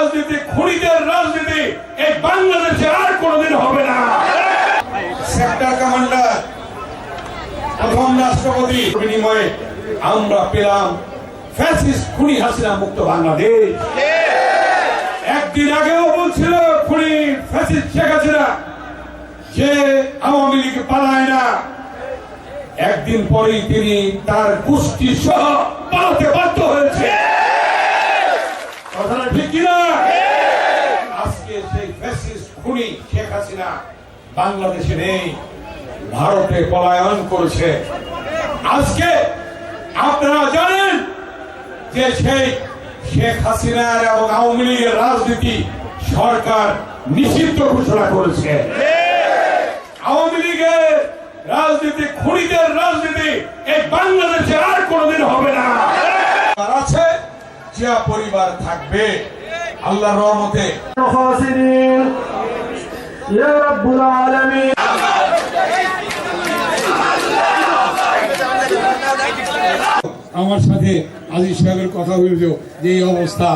রাজনীতি খুনিদের রাজনীতি এই বাংলাদেশে আর কোনোদিন হবে না। সেক্টর কমান্ডার প্রথম রাষ্ট্রপতি বিনিময়ে আমরা পেলাম ফ্যাসিস্ট খুনি হাসিনা মুক্ত বাংলাদেশ। একদিন আগেও বলছিল খুনি ফ্যাসিস্ট শেখ হাসিনা যে আওয়ামী লীগ পালায় না, একদিন পরেই তিনি তার গোষ্ঠী সহ পালাতে বাধ্য হয়েছে। কথাটা ঠিক কিনা? আজকে সেই ফ্যাসিস্ট খুনি শেখ হাসিনা বাংলাদেশে নেই, ভারতে পলায়ন করেছে। আজকে আপনারা জানেন যে সেই শেখ হাসিনার এবং আওয়ামী লীগের রাজনীতি সরকার নিষিদ্ধ ঘোষণা করেছে। আওয়ামী লীগের রাজনীতি খুনিদের রাজনীতি এই বাংলাদেশে আর কোনোদিন হবে না। আছে জিয়া পরিবার থাকবে আল্লাহর রহমতে। ইয়া রাব্বুল আলামিন। আমার সাথে আজিজ সাহেবের কথা হইল যে এই অবস্থা